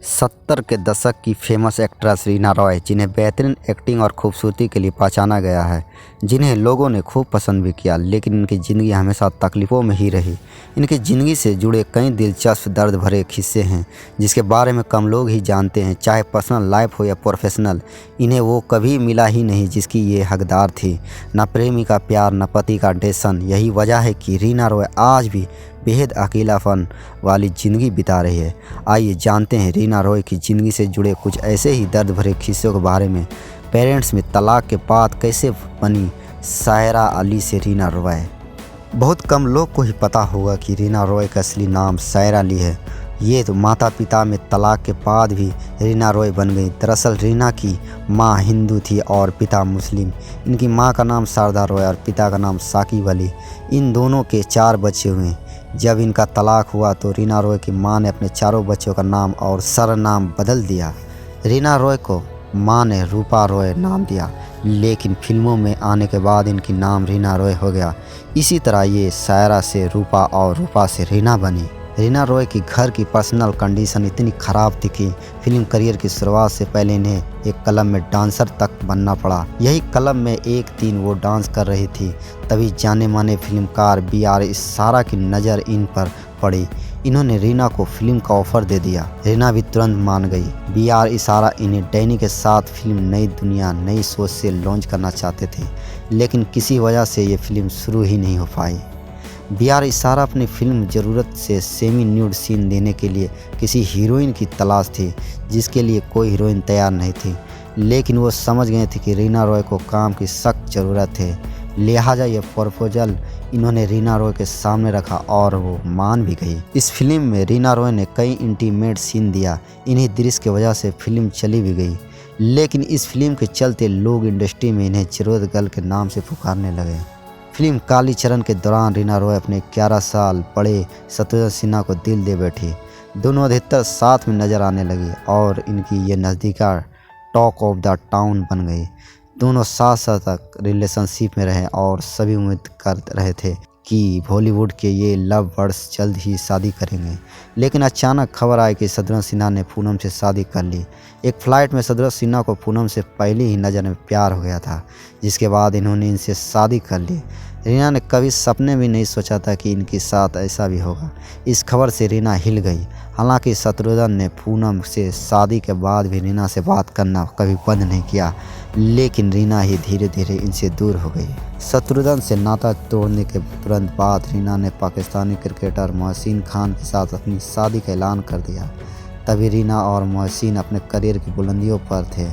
70 के दशक की फेमस एक्ट्रेस रीना रॉय, जिन्हें बेहतरीन एक्टिंग और खूबसूरती के लिए पहचाना गया है, जिन्हें लोगों ने खूब पसंद भी किया, लेकिन इनकी ज़िंदगी हमेशा तकलीफ़ों में ही रही। इनकी ज़िंदगी से जुड़े कई दिलचस्प दर्द भरे किस्से हैं, जिसके बारे में कम लोग ही जानते हैं। चाहे पर्सनल लाइफ हो या प्रोफेशनल, इन्हें वो कभी मिला ही नहीं जिसकी ये हकदार थी। न प्रेमी का प्यार, न पति का टेंशन। यही वजह है कि रीना रॉय आज भी बेहद अकेलापन वाली ज़िंदगी बिता रही है। आइए जानते हैं रीना रॉय की ज़िंदगी से जुड़े कुछ ऐसे ही दर्द भरे किस्सों के बारे में। पेरेंट्स में तलाक के बाद कैसे बनी सायरा अली से रीना रॉय। बहुत कम लोग को ही पता होगा कि रीना रॉय का असली नाम सायरा अली है। ये तो माता पिता में तलाक के बाद भी रीना रॉय बन गई। दरअसल रीना की माँ हिंदू थी और पिता मुस्लिम। इनकी माँ का नाम शारदा रॉय और पिता का नाम साकिब अली। इन दोनों के 4 बच्चे हुए। जब इनका तलाक हुआ तो रीना रॉय की मां ने अपने चारों बच्चों का नाम और सरनाम बदल दिया। रीना रॉय को मां ने रूपा रॉय नाम दिया, लेकिन फिल्मों में आने के बाद इनकी नाम रीना रॉय हो गया। इसी तरह ये सायरा से रूपा और रूपा से रीना बनी। रीना रॉय की घर की पर्सनल कंडीशन इतनी ख़राब थी कि फिल्म करियर की शुरुआत से पहले इन्हें एक क्लब में डांसर तक बनना पड़ा। यही क्लब में एक दिन वो डांस कर रही थी, तभी जाने माने फिल्मकार BR इशारा की नज़र इन पर पड़ी। इन्होंने रीना को फिल्म का ऑफर दे दिया। रीना भी तुरंत मान गई। BR इशारा इन्हें डैनी के साथ फिल्म नई दुनिया नई सोच से लॉन्च करना चाहते थे, लेकिन किसी वजह से ये फिल्म शुरू ही नहीं हो पाई। BR इशारा अपनी फिल्म ज़रूरत से सेमी न्यूड सीन देने के लिए किसी हीरोइन की तलाश थी, जिसके लिए कोई हीरोइन तैयार नहीं थी। लेकिन वो समझ गए थे कि रीना रॉय को काम की सख्त ज़रूरत है, लिहाजा ये प्रपोजल इन्होंने रीना रॉय के सामने रखा और वो मान भी गई। इस फिल्म में रीना रॉय ने कई इंटीमेट सीन दिया। इन्हीं दृश्य की वजह से फिल्म चली भी गई, लेकिन इस फिल्म के चलते लोग इंडस्ट्री में इन्हें ज़रूरत गर्ल के नाम से पुकारने लगे। फिल्म कालीचरण के दौरान रीना रॉय अपने 11 साल बड़े शत्रुघ्न सिन्हा को दिल दे बैठी। दोनों अधिकतर साथ में नजर आने लगी और इनकी ये नज़दीका टॉक ऑफ द टाउन बन गई। दोनों साथ साथ तक रिलेशनशिप में रहे और सभी उम्मीद कर रहे थे कि बॉलीवुड के ये लव बर्ड्स जल्द ही शादी करेंगे। लेकिन अचानक खबर आई कि शत्रुघ्न सिन्हा ने पूनम से शादी कर ली। एक फ़्लाइट में शत्रुघ्न सिन्हा को पूनम से पहले ही नज़र में प्यार हो गया था, जिसके बाद इन्होंने इनसे शादी कर ली। रीना ने कभी सपने भी नहीं सोचा था कि इनके साथ ऐसा भी होगा। इस खबर से रीना हिल गई। हालांकि शत्रुघ्न ने पूनम से शादी के बाद भी रीना से बात करना कभी बंद नहीं किया, लेकिन रीना ही धीरे धीरे इनसे दूर हो गई। शत्रुघ्न से नाता तोड़ने के तुरंत बाद रीना ने पाकिस्तानी क्रिकेटर मोहसिन खान के साथ अपनी शादी का ऐलान कर दिया। तभी रीना और मोहसिन अपने करियर की बुलंदियों पर थे।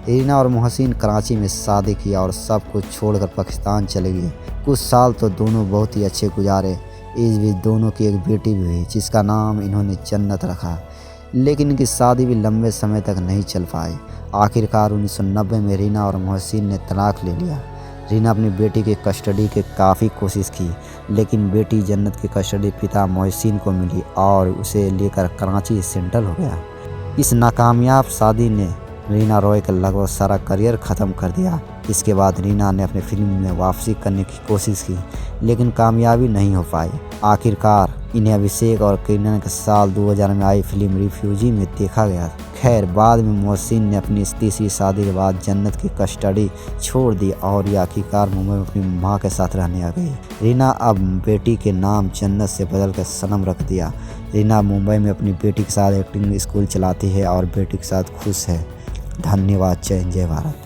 रीना और मोहसिन कराची में शादी किया और सब कुछ छोड़कर पाकिस्तान चले गए। कुछ साल तो दोनों बहुत ही अच्छे गुजारे। इस बीच दोनों की एक बेटी भी हुई, जिसका नाम इन्होंने जन्नत रखा। लेकिन इनकी शादी भी लंबे समय तक नहीं चल पाई। आखिरकार 1990 में रीना और मोहसिन ने तलाक ले लिया। रीना अपनी बेटी की कस्टडी की काफ़ी कोशिश की, लेकिन बेटी जन्नत की कस्टडी पिता मोहसिन को मिली और उसे लेकर कराची सेंट्रल हो गया। इस नाकामयाब शादी ने रीना रॉय का लगभग सारा करियर ख़त्म कर दिया। इसके बाद रीना ने अपनी फिल्म में वापसी करने की कोशिश की, लेकिन कामयाबी नहीं हो पाई। आखिरकार इन्हें अभिषेक और करीना के साल 2000 में आई फिल्म रिफ्यूजी में देखा गया। खैर, बाद में मोहसिन ने अपनी तीसरी शादी के बाद जन्नत की कस्टडी छोड़ दी और ये आखिरकार मुंबई में अपनी मां के साथ रहने आ गई। रीना अब बेटी के नाम जन्नत से बदल कर सनम रख दिया। रीना मुंबई में अपनी बेटी के साथ एक्टिंग स्कूल चलाती है और बेटी के साथ खुश है। धन्यवाद। जय हिंद, जय भारत।